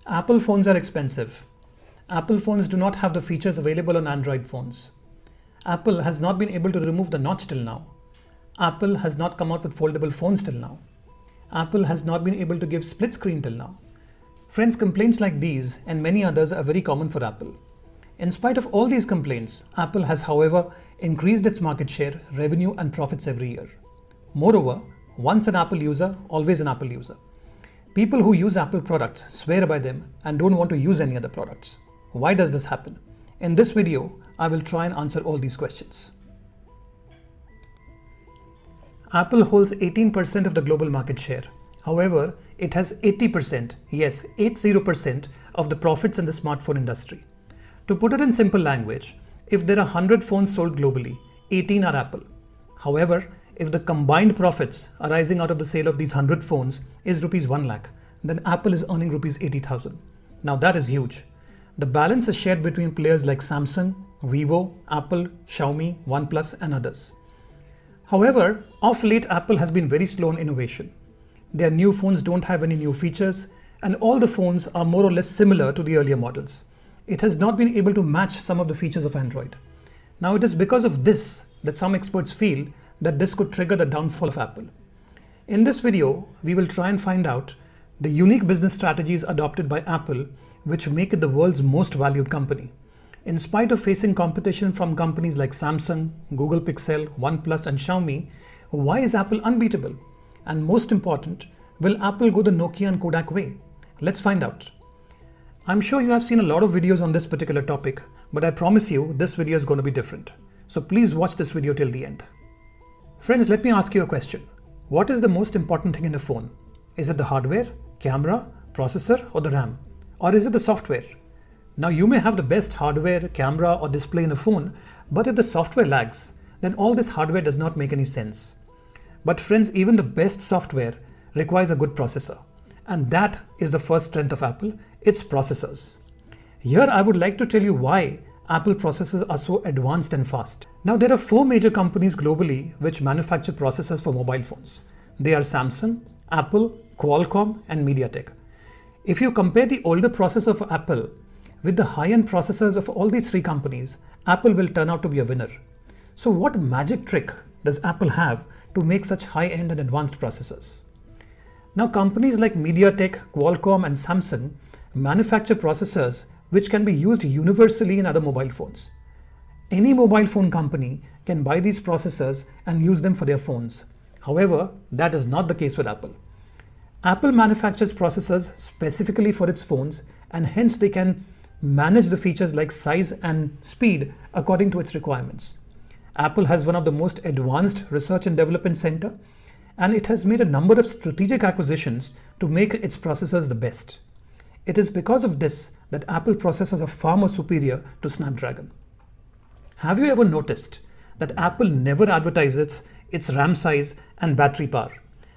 Apple phones are expensive. Apple phones do not have the features available on Android phones. Apple has not been able to remove the notch till now. Apple has not come out with foldable phones till now. Apple has not been able to give split screen till now. Friends, complaints like these and many others are very common for Apple. In spite of all these complaints, Apple has, however, increased its market share, revenue and profits every year. Moreover, once an Apple user, always an Apple user. People who use Apple products swear by them and don't want to use any other products. Why does this happen? In this video, I will try and answer all these questions. Apple holds 18% of the global market share. However, it has 80%, yes, 80% of the profits in the smartphone industry. To put it in simple language, if there are 100 phones sold globally, 18 are Apple. However, if the combined profits arising out of the sale of these 100 phones is rupees 1 lakh, then Apple is earning rupees 80,000. Now that is huge. The balance is shared between players like Samsung, Vivo, Apple, Xiaomi, OnePlus and others. However, of late Apple has been very slow in innovation. Their new phones don't have any new features and all the phones are more or less similar to the earlier models. It has not been able to match some of the features of Android. Now it is because of this that some experts feel that this could trigger the downfall of Apple. In this video, we will try and find out the unique business strategies adopted by Apple which make it the world's most valued company. In spite of facing competition from companies like Samsung, Google Pixel, OnePlus and Xiaomi, why is Apple unbeatable? And most important, will Apple go the Nokia and Kodak way? Let's find out. I'm sure you have seen a lot of videos on this particular topic, but I promise you this video is going to be different. So please watch this video till the end. Friends, let me ask you a question. What is the most important thing in a phone? Is it the hardware, camera, processor or the RAM? Or is it the software? Now you may have the best hardware, camera or display in a phone, but if the software lags, then all this hardware does not make any sense. But friends, even the best software requires a good processor. And that is the first strength of Apple, its processors. Here I would like to tell you why Apple processors are so advanced and fast. Now there are 4 major companies globally which manufacture processors for mobile phones. They are Samsung, Apple, Qualcomm and MediaTek. If you compare the older processor for Apple with the high-end processors of all these 3 companies, Apple will turn out to be a winner. So what magic trick does Apple have to make such high-end and advanced processors? Now companies like MediaTek, Qualcomm and Samsung manufacture processors which can be used universally in other mobile phones. Any mobile phone company can buy these processors and use them for their phones. However, that is not the case with Apple. Apple manufactures processors specifically for its phones and hence they can manage the features like size and speed according to its requirements. Apple has one of the most advanced research and development center and it has made a number of strategic acquisitions to make its processors the best. It is because of this that Apple processors are far more superior to Snapdragon. Have you ever noticed that Apple never advertises its RAM size and battery power?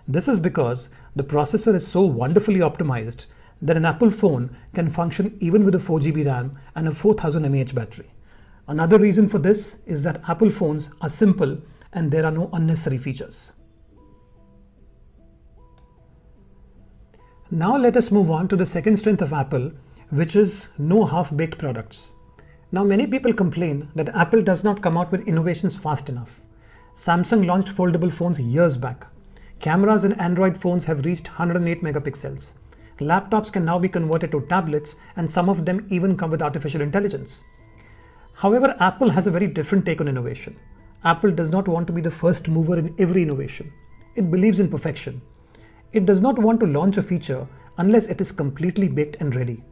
This is because the processor is so wonderfully optimized that an Apple phone can function even with a 4 GB RAM and a 4000 mAh battery. Another reason for this is that Apple phones are simple and there are no unnecessary features. Now let us move on to the second strength of Apple, which is no half-baked products. Now many people complain that Apple does not come out with innovations fast enough. Samsung launched foldable phones years back. Cameras in Android phones have reached 108 megapixels. Laptops can now be converted to tablets and some of them even come with artificial intelligence. However, Apple has a very different take on innovation. Apple does not want to be the first mover in every innovation. It believes in perfection. It does not want to launch a feature unless it is completely baked and ready.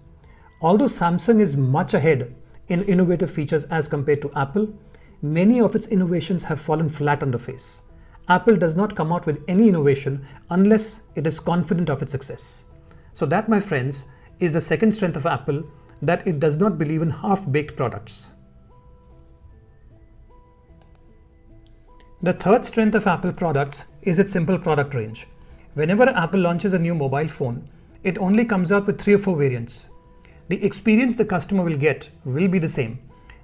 Although Samsung is much ahead in innovative features as compared to Apple, many of its innovations have fallen flat on the face. Apple does not come out with any innovation unless it is confident of its success. So that, my friends, is the second strength of Apple, that it does not believe in half-baked products. The third strength of Apple products is its simple product range. Whenever Apple launches a new mobile phone, it only comes out with 3 or 4 variants. The experience the customer will get will be the same.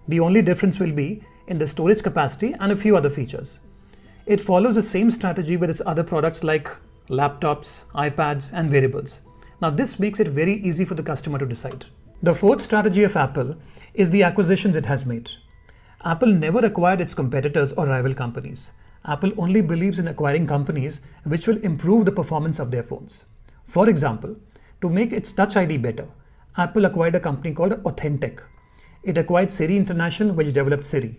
The only difference will be in the storage capacity and a few other features. It follows the same strategy with its other products like laptops, iPads and wearables. Now this makes it very easy for the customer to decide. The fourth strategy of Apple is the acquisitions it has made. Apple never acquired its competitors or rival companies. Apple only believes in acquiring companies which will improve the performance of their phones. For example, to make its Touch ID better, Apple acquired a company called Authentic. It acquired Siri International, which developed Siri.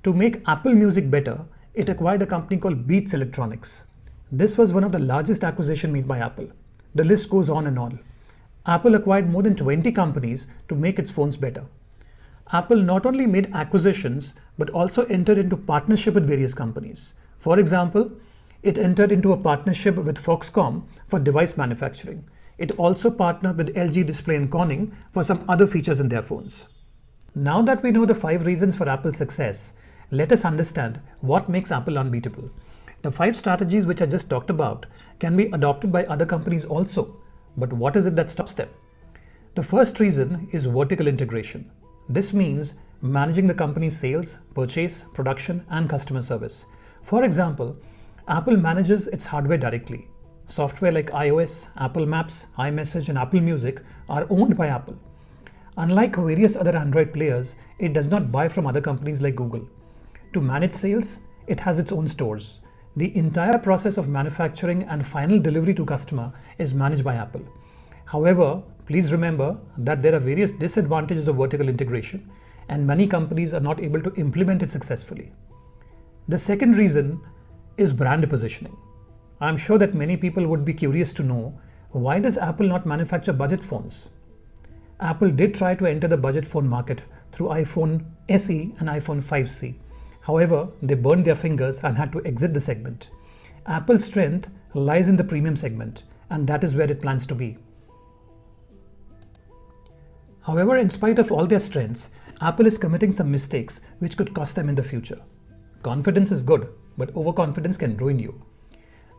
To make Apple Music better, it acquired a company called Beats Electronics. This was one of the largest acquisitions made by Apple. The list goes on and on. Apple acquired more than 20 companies to make its phones better. Apple not only made acquisitions, but also entered into partnership with various companies. For example, it entered into a partnership with Foxconn for device manufacturing. It also partnered with LG Display and Corning for some other features in their phones. Now that we know the 5 reasons for Apple's success, let us understand what makes Apple unbeatable. The 5 strategies which I just talked about can be adopted by other companies also. But what is it that stops them? The first reason is vertical integration. This means managing the company's sales, purchase, production, and customer service. For example, Apple manages its hardware directly. Software like iOS, Apple Maps, iMessage, and Apple Music are owned by Apple. Unlike various other Android players, it does not buy from other companies like Google. To manage sales, it has its own stores. The entire process of manufacturing and final delivery to customer is managed by Apple. However, please remember that there are various disadvantages of vertical integration, and many companies are not able to implement it successfully. The second reason is brand positioning. I'm sure that many people would be curious to know, why does Apple not manufacture budget phones? Apple did try to enter the budget phone market through iPhone SE and iPhone 5C. However, they burned their fingers and had to exit the segment. Apple's strength lies in the premium segment, and that is where it plans to be. However, in spite of all their strengths, Apple is committing some mistakes which could cost them in the future. Confidence is good, but overconfidence can ruin you.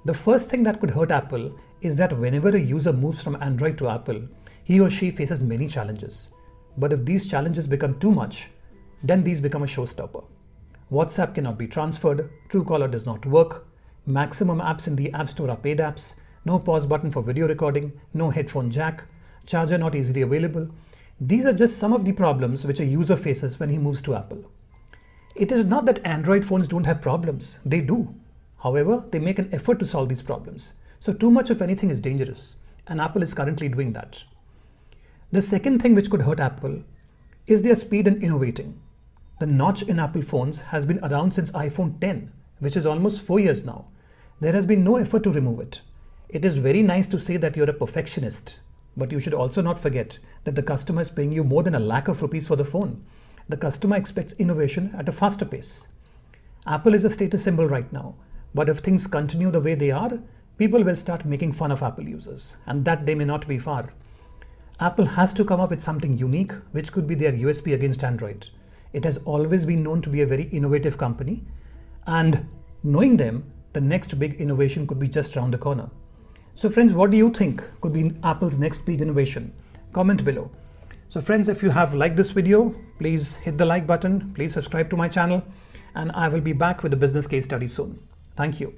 The first thing that could hurt Apple is that whenever a user moves from Android to Apple, he or she faces many challenges. But if these challenges become too much, then these become a showstopper. WhatsApp cannot be transferred, Truecaller does not work, maximum apps in the App Store are paid apps, no pause button for video recording, no headphone jack, charger not easily available. These are just some of the problems which a user faces when he moves to Apple. It is not that Android phones don't have problems, they do. However, they make an effort to solve these problems. So too much of anything is dangerous, and Apple is currently doing that. The second thing which could hurt Apple is their speed in innovating. The notch in Apple phones has been around since iPhone 10, which is almost 4 years now. There has been no effort to remove it. It is very nice to say that you're a perfectionist, but you should also not forget that the customer is paying you more than ₹1,00,000 for the phone. The customer expects innovation at a faster pace. Apple is a status symbol right now, but if things continue the way they are, people will start making fun of Apple users, and that day may not be far. Apple has to come up with something unique, which could be their USP against Android. It has always been known to be a very innovative company, and knowing them, the next big innovation could be just around the corner. So friends, what do you think could be Apple's next big innovation? Comment below. So friends, if you have liked this video, please hit the like button, please subscribe to my channel, and I will be back with a business case study soon. Thank you.